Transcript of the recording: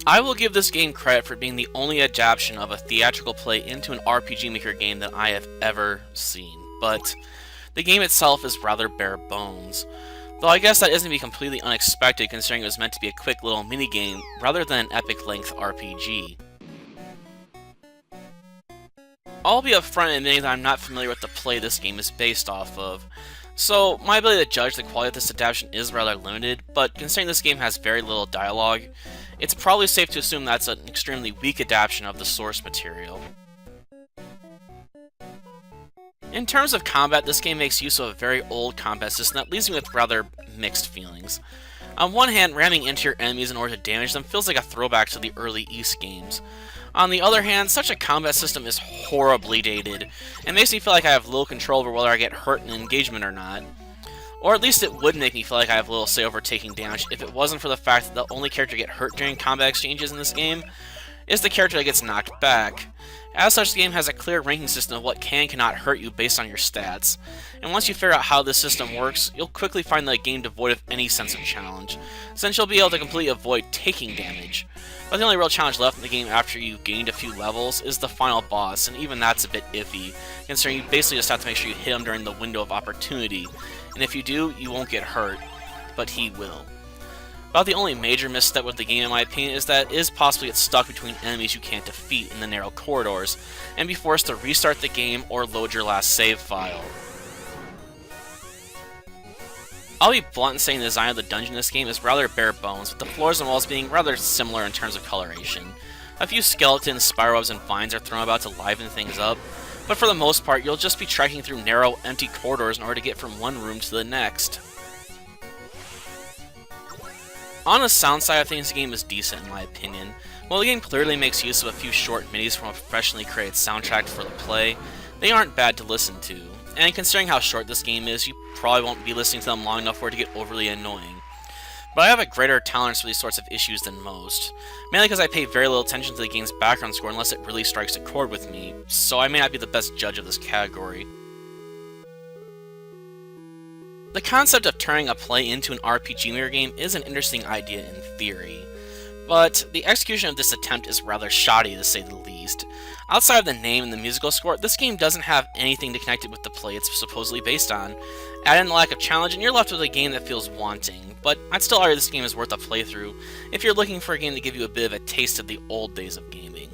I will give this game credit for being the only adaptation of a theatrical play into an RPG Maker game that I have ever seen, but the game itself is rather bare bones. Though I guess that isn't to be completely unexpected considering it was meant to be a quick little minigame rather than an epic-length RPG. I'll be upfront admitting that I'm not familiar with the play this game is based off of, so my ability to judge the quality of this adaptation is rather limited, but considering this game has very little dialogue, it's probably safe to assume that's an extremely weak adaptation of the source material. In terms of combat, this game makes use of a very old combat system that leaves me with rather mixed feelings. On one hand, ramming into your enemies in order to damage them feels like a throwback to the early Ys games. On the other hand, such a combat system is horribly dated, and makes me feel like I have little control over whether I get hurt in an engagement or not. Or at least it would make me feel like I have little say over taking damage if it wasn't for the fact that the only character to get hurt during combat exchanges in this game is the character that gets knocked back. As such, the game has a clear ranking system of what can and cannot hurt you based on your stats, and once you figure out how this system works, you'll quickly find the game devoid of any sense of challenge, since you'll be able to completely avoid taking damage. But the only real challenge left in the game after you've gained a few levels is the final boss, and even that's a bit iffy, considering you basically just have to make sure you hit him during the window of opportunity, and if you do, you won't get hurt, but he will. About the only major misstep with the game, in my opinion, is that it is possible to get stuck between enemies you can't defeat in the narrow corridors, and be forced to restart the game or load your last save file. I'll be blunt in saying the design of the dungeon in this game is rather bare bones, with the floors and walls being rather similar in terms of coloration. A few skeletons, spiderwebs, and vines are thrown about to liven things up, but for the most part, you'll just be trekking through narrow, empty corridors in order to get from one room to the next. On the sound side of things, the game is decent in my opinion. While the game clearly makes use of a few short minis from a professionally created soundtrack for the play, they aren't bad to listen to. And considering how short this game is, you probably won't be listening to them long enough for it to get overly annoying. But I have a greater tolerance for these sorts of issues than most, mainly because I pay very little attention to the game's background score unless it really strikes a chord with me, so I may not be the best judge of this category. The concept of turning a play into an RPG Maker game is an interesting idea in theory, but the execution of this attempt is rather shoddy to say the least. Outside of the name and the musical score, this game doesn't have anything to connect it with the play it's supposedly based on. Add in the lack of challenge and you're left with a game that feels wanting, but I'd still argue this game is worth a playthrough if you're looking for a game to give you a bit of a taste of the old days of gaming.